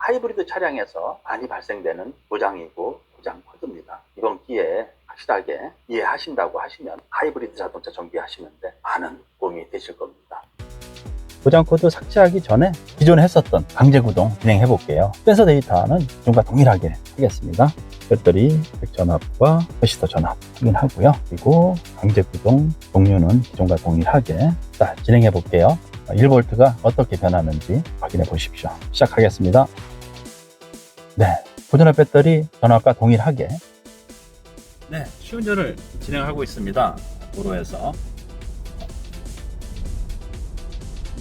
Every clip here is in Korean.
하이브리드 차량에서 많이 발생되는 고장이고 고장 코드입니다. 이번 기회에 확실하게 이해하신다고 하시면 하이브리드 자동차 정비하시는데 많은 도움이 되실 겁니다. 고장 코드 삭제하기 전에 기존에 했었던 강제 구동 진행해 볼게요. 센서 데이터는 기존과 동일하게 하겠습니다. 배터리 백 전압과 캐시터 전압 확인하고요. 그리고 강제 구동 종류는 기존과 동일하게 진행해 볼게요. 1V가 어떻게 변하는지 확인해 보십시오. 시작하겠습니다. 네, 고전압 배터리 전압과 동일하게 시운전을 진행하고 있습니다. 도로에서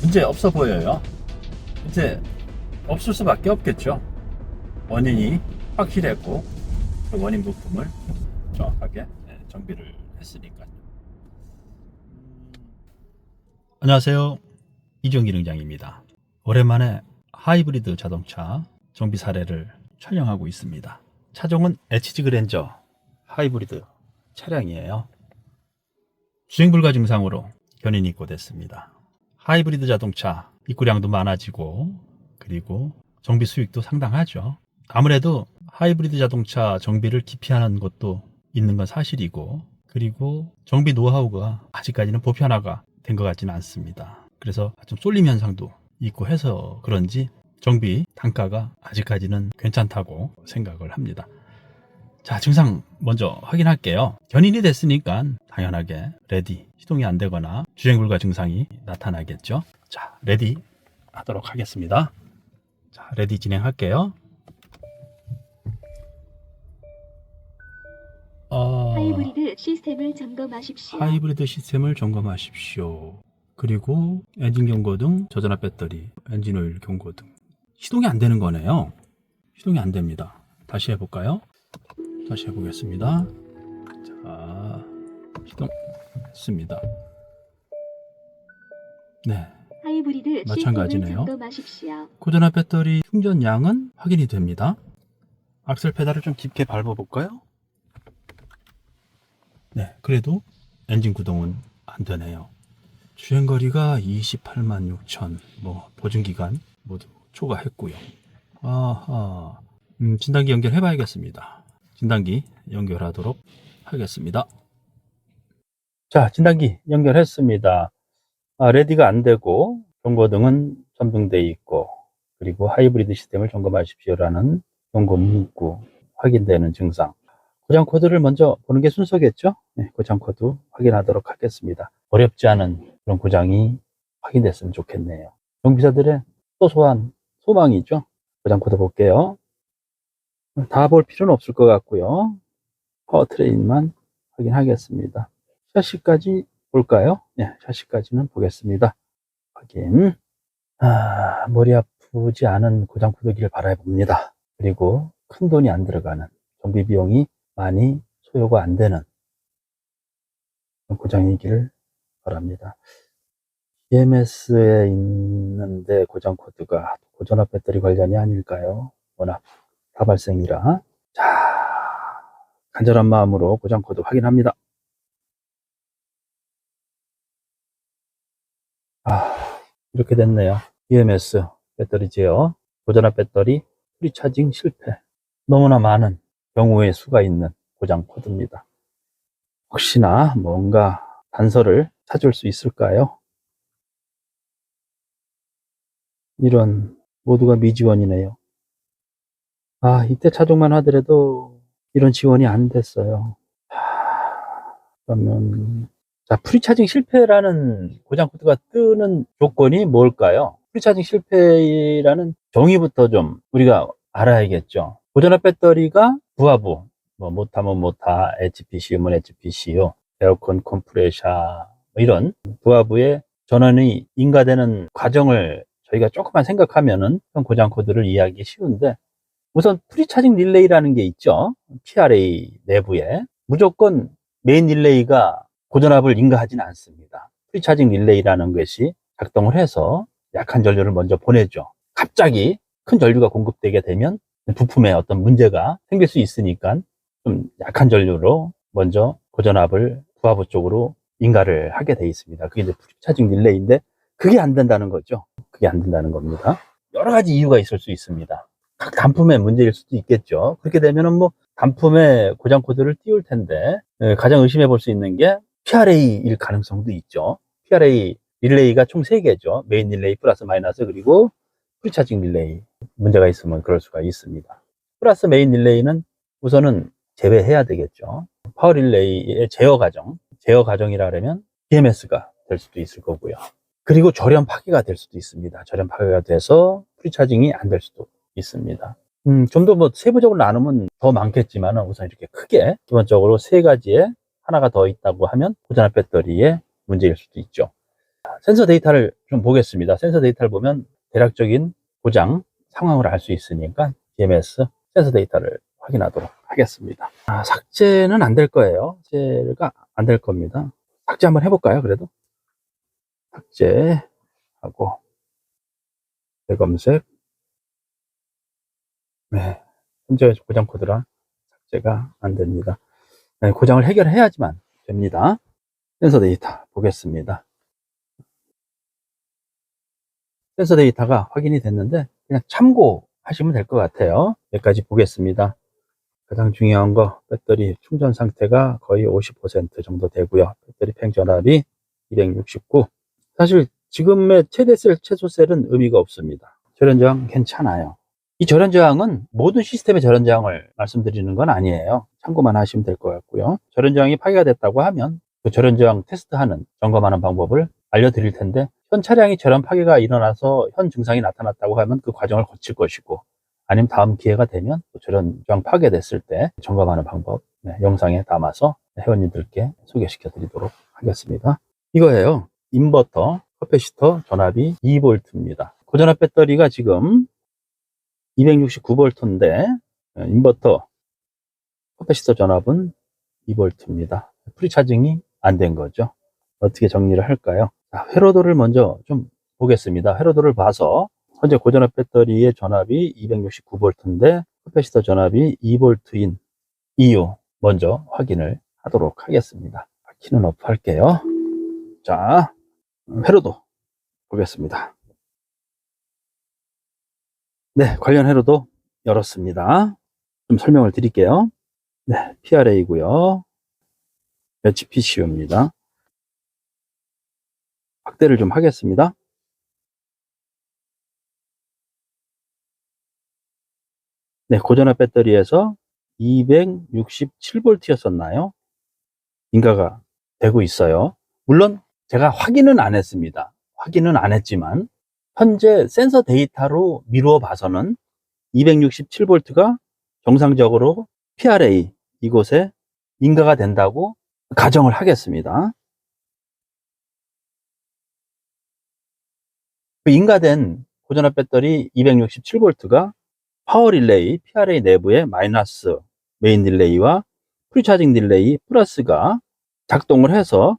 문제 없어 보여요. 이제 없을 수밖에 없겠죠. 원인이 확실했고 그 원인 부품을 정확하게 정비를 했으니까요. 안녕하세요, 이종기 능장입니다. 오랜만에 하이브리드 자동차 정비 사례를 촬영하고 있습니다. 차종은 HG 그랜저 하이브리드 차량이에요. 주행불가 증상으로 견인이 입고됐습니다. 하이브리드 자동차 입고량도 많아지고 그리고 정비 수익도 상당하죠. 아무래도 하이브리드 자동차 정비를 기피하는 것도 있는 건 사실이고, 그리고 정비 노하우가 아직까지는 보편화가 된 것 같지는 않습니다. 그래서 좀 쏠림 현상도 있고 해서 그런지 정비 단가가 아직까지는 괜찮다고 생각을 합니다. 자, 증상 먼저 확인할게요. 견인이 됐으니까 당연하게 레디 시동이 안 되거나 주행불가 증상이 나타나겠죠. 자, 레디 하도록 하겠습니다. 자, 레디 진행할게요. 하이브리드 시스템을 점검하십시오. 하이브리드 시스템을 점검하십시오. 그리고 엔진 경고등, 저전압 배터리, 엔진 오일 경고등. 시동이 안 되는 거네요. 시동이 안 됩니다. 다시 해볼까요? 다시 해보겠습니다. 자, 시동 했습니다. 네, 하이브리드 마찬가지네요. 시스템을 점검하십시오. 고전압 배터리 충전량은 확인이 됩니다. 악셀 페달을 좀 깊게 밟아볼까요? 네, 그래도 엔진 구동은 안 되네요. 주행거리가 28만 6천, 보증기간 모두 초과했고요. 아하, 진단기 연결해봐야겠습니다. 진단기 연결하도록 하겠습니다. 자, 진단기 연결했습니다. 레디가 안 되고 경고등은 점등되어 있고, 그리고 하이브리드 시스템을 점검하십시오라는 경고 문구 확인되는 증상. 고장 코드를 먼저 보는 게 순서겠죠? 네, 고장 코드 확인하도록 하겠습니다. 어렵지 않은 그런 고장이 확인됐으면 좋겠네요. 정비사들의 소소한 소망이죠. 고장 코드 볼게요. 다 볼 필요는 없을 것 같고요. 파워트레인만 확인하겠습니다. 샤시까지 볼까요? 네, 샤시까지는 보겠습니다. 확인. 머리 아프지 않은 고장 코드기를 바라봅니다. 그리고 큰 돈이 안 들어가는, 정비 비용이 많이 소요가 안 되는 고장이기를 바랍니다. EMS에 있는데 고장 코드가 고전압 배터리 관련이 아닐까요? 워낙 다발생이라. 자, 간절한 마음으로 고장 코드 확인합니다. 이렇게 됐네요. EMS 배터리 제어, 고전압 배터리 프리차징 실패. 너무나 많은 경우의 수가 있는 고장 코드입니다. 혹시나 뭔가 단서를 찾을 수 있을까요? 이런, 모두가 미지원이네요. 이때 차종만 하더라도 이런 지원이 안 됐어요. 그러면, 자, 프리차징 실패라는 고장 코드가 뜨는 조건이 뭘까요? 프리차징 실패라는 정의부터 좀 우리가 알아야겠죠. 고전압 배터리가 부하부, 못하면 못하, HPC면 HPC요, 에어컨 컴프레셔, 이런 부하부의 전원이 인가되는 과정을 저희가 조금만 생각하면은 고장 코드를 이해하기 쉬운데, 우선 프리차징 릴레이라는 게 있죠. PRA 내부에 무조건 메인 릴레이가 고전압을 인가하지는 않습니다. 프리차징 릴레이라는 것이 작동을 해서 약한 전류를 먼저 보내죠. 갑자기 큰 전류가 공급되게 되면 부품에 어떤 문제가 생길 수 있으니까 좀 약한 전류로 먼저 고전압을 부하부 쪽으로 인가를 하게 돼 있습니다. 그게 이제 프리차징 릴레이인데, 그게 안 된다는 거죠. 그게 안 된다는 겁니다. 여러 가지 이유가 있을 수 있습니다. 각 단품의 문제일 수도 있겠죠. 그렇게 되면은 뭐 단품에 고장 코드를 띄울 텐데 가장 의심해 볼 수 있는 게 PRA일 가능성도 있죠. PRA 릴레이가 총 3개죠. 메인 릴레이 플러스 마이너스 그리고 프리차징 릴레이. 문제가 있으면 그럴 수가 있습니다. 플러스 메인 릴레이는 우선은 제외해야 되겠죠. 파워 릴레이의 제어 과정이라 그러면 BMS가 될 수도 있을 거고요. 그리고 절연 파괴가 될 수도 있습니다. 절연 파괴가 돼서 프리차징이 안 될 수도 있습니다. 좀 더 뭐 세부적으로 나누면 더 많겠지만 우선 이렇게 크게 기본적으로 3가지에 하나가 더 있다고 하면 고전압 배터리의 문제일 수도 있죠. 센서 데이터를 좀 보겠습니다. 센서 데이터를 보면 대략적인 고장 상황을 알 수 있으니까 BMS 센서 데이터를 확인하도록 하겠습니다. 삭제는 안 될 거예요. 삭제가 안 될 겁니다. 삭제 한번 해볼까요? 그래도 삭제하고 재검색. 네, 현재 고장 코드라 삭제가 안 됩니다. 네, 고장을 해결해야지만 됩니다. 센서 데이터 보겠습니다. 센서 데이터가 확인이 됐는데 그냥 참고하시면 될 것 같아요. 여기까지 보겠습니다. 가장 중요한 거 배터리 충전 상태가 거의 50% 정도 되고요. 배터리 팽전압이 269. 사실 지금의 최대 셀, 최소 셀은 의미가 없습니다. 절연 저항 괜찮아요. 이 절연 저항은 모든 시스템의 절연 저항을 말씀드리는 건 아니에요. 참고만 하시면 될 것 같고요. 절연 저항이 파괴가 됐다고 하면 그 절연 저항 테스트하는, 점검하는 방법을 알려드릴 텐데 현 차량이 절연 파괴가 일어나서 현 증상이 나타났다고 하면 그 과정을 거칠 것이고 아니면 다음 기회가 되면 절연 저항 파괴됐을 때 점검하는 방법 영상에 담아서 회원님들께 소개시켜 드리도록 하겠습니다. 이거예요. 인버터, 커패시터 전압이 2V입니다. 고전압 배터리가 지금 269V인데 인버터, 커패시터 전압은 2V입니다. 프리차징이 안 된 거죠. 어떻게 정리를 할까요? 회로도를 먼저 좀 보겠습니다. 회로도를 봐서 현재 고전압 배터리의 전압이 269V인데 커패시터 전압이 2V인 이유 먼저 확인을 하도록 하겠습니다. 키는 업 할게요. 자, 회로도 보겠습니다. 네, 관련 회로도 열었습니다. 좀 설명을 드릴게요. 네, PRA고요. HPCU입니다. 확대를 좀 하겠습니다. 네, 고전압 배터리에서 267V였었나요? 인가가 되고 있어요. 물론 제가 확인은 안 했습니다. 확인은 안 했지만 현재 센서 데이터로 미루어 봐서는 267V가 정상적으로 PRA 이곳에 인가가 된다고 가정을 하겠습니다. 그 인가된 고전압 배터리 267V가 파워 릴레이 PRA 내부에 마이너스 메인 릴레이와 프리차징 릴레이 플러스가 작동을 해서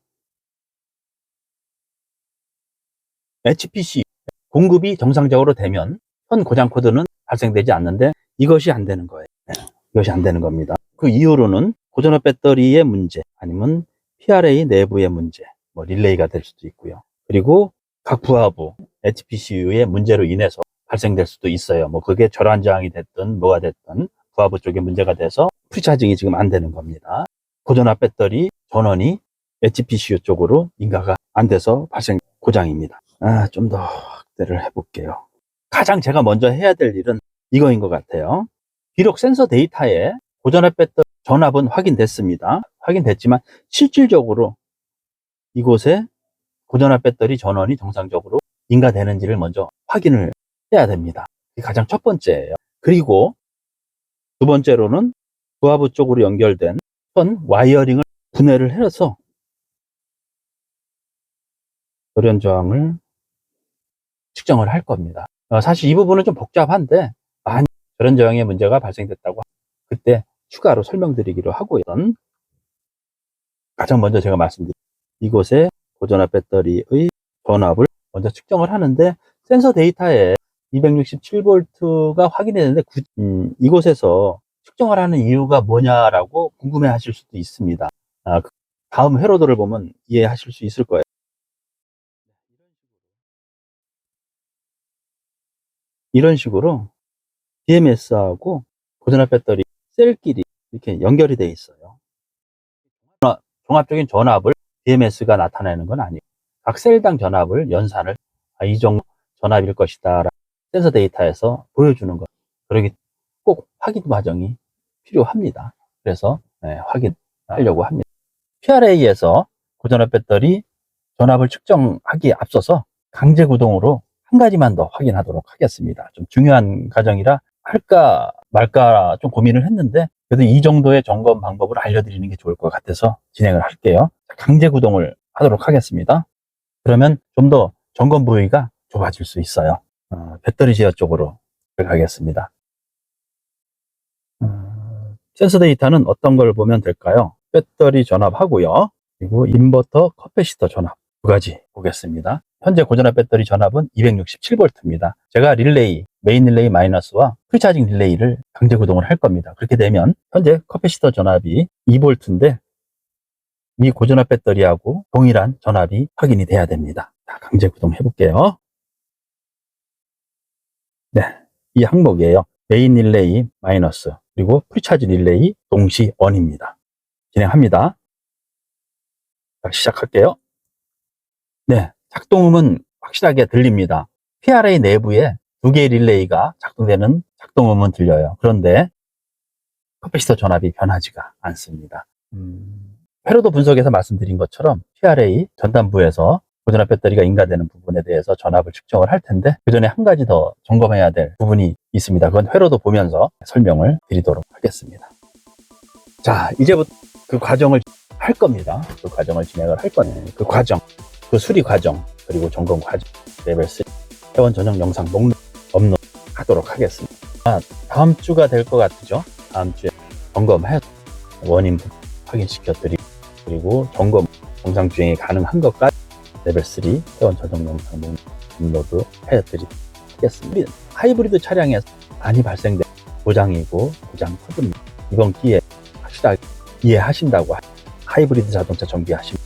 HPC 공급이 정상적으로 되면 현 고장 코드는 발생되지 않는데 이것이 안 되는 거예요. 이것이 안 되는 겁니다. 그 이후로는 고전압 배터리의 문제 아니면 PRA 내부의 문제, 뭐 릴레이가 될 수도 있고요. 그리고 각 부하부 HPCU의 문제로 인해서 발생될 수도 있어요. 뭐 그게 절환 저항이 됐든 뭐가 됐든 부하부 쪽에 문제가 돼서 프리차징이 지금 안 되는 겁니다. 고전압 배터리 전원이 HPCU 쪽으로 인가가 안 돼서 발생 고장입니다. 좀 더 확대를 해볼게요. 가장 제가 먼저 해야 될 일은 이거인 것 같아요. 비록 센서 데이터에 고전압 배터리 전압은 확인됐습니다. 확인됐지만 실질적으로 이곳에 고전압 배터리 전원이 정상적으로 인가되는지를 먼저 확인을 해야 됩니다. 이게 가장 첫 번째예요. 그리고 두 번째로는 부하부 쪽으로 연결된 선 와이어링을 분해를 해서 절연 저항을 측정을 할 겁니다. 사실 이 부분은 좀 복잡한데 만약 절연 저항에 문제가 발생됐다고 그때 추가로 설명드리기로 하고요. 가장 먼저 제가 말씀드린 이곳에 고전압 배터리의 전압을 먼저 측정을 하는데 센서 데이터에 267V가 확인이 되는데 이곳에서 측정을 하는 이유가 뭐냐라고 궁금해 하실 수도 있습니다. 다음 회로도를 보면 이해하실 수 있을 거예요. 이런 식으로 BMS하고 고전압 배터리 셀끼리 이렇게 연결이 되어 있어요. 종합적인 전압을 BMS가 나타내는 건 아니고 각 셀당 전압을 연산을 이 정도 전압일 것이다 라는 센서 데이터에서 보여주는 것. 그러기 꼭 확인 과정이 필요합니다. 그래서 확인하려고 합니다. PRA에서 고전압 배터리 전압을 측정하기에 앞서서 강제 구동으로 한 가지만 더 확인하도록 하겠습니다. 좀 중요한 과정이라 할까 말까 좀 고민을 했는데 그래도 이 정도의 점검 방법을 알려드리는 게 좋을 것 같아서 진행을 할게요. 강제 구동을 하도록 하겠습니다. 그러면 좀 더 점검 부위가 좁아질 수 있어요. 배터리 제어 쪽으로 가겠습니다. 센서 데이터는 어떤 걸 보면 될까요? 배터리 전압하고요. 그리고 인버터 커패시터 전압 두 가지 보겠습니다. 현재 고전압 배터리 전압은 267V입니다. 제가 릴레이, 메인 릴레이 마이너스와 프리차징 릴레이를 강제 구동을 할 겁니다. 그렇게 되면 현재 커패시터 전압이 2V인데 이 고전압 배터리하고 동일한 전압이 확인이 돼야 됩니다. 자, 강제 구동 해볼게요. 네, 이 항목이에요. 메인 릴레이 마이너스 그리고 프리차지 릴레이 동시 ON입니다. 진행합니다. 자, 시작할게요. 네, 작동음은 확실하게 들립니다. PRA 내부에 두 개의 릴레이가 작동되는 작동음은 들려요. 그런데 커패시터 전압이 변하지가 않습니다. 회로도 분석에서 말씀드린 것처럼 PRA 전단부에서 고전압 배터리가 인가되는 부분에 대해서 전압을 측정을 할 텐데 그 전에 한 가지 더 점검해야 될 부분이 있습니다. 그건 회로도 보면서 설명을 드리도록 하겠습니다. 자, 이제부터 그 과정을 할 겁니다. 그 과정을 진행을 할 건데 그 과정, 그 수리 과정, 그리고 점검 과정, 레벨 3 회원 전용 영상 목록 업로드 하도록 하겠습니다. 다음 주가 될 것 같죠? 다음 주에 점검해서 원인 확인시켜 드리고 그리고 점검 영상 주행이 가능한 것까지 레벨 3 회원 전용 영상 목록 업로드 해드리겠습니다. 하이브리드 차량에서 많이 발생된 고장이고 고장 코드입니다. 이번 기회에 확실하게 이해하신다고 하이브리드 자동차 정비하시면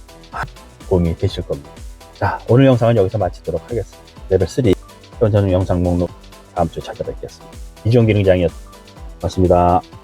도움이 되실 겁니다. 자, 오늘 영상은 여기서 마치도록 하겠습니다. 레벨 3 회원 전용 영상 목록 다음 주에 찾아뵙겠습니다. 이종기 능장이었습니다. 고맙습니다.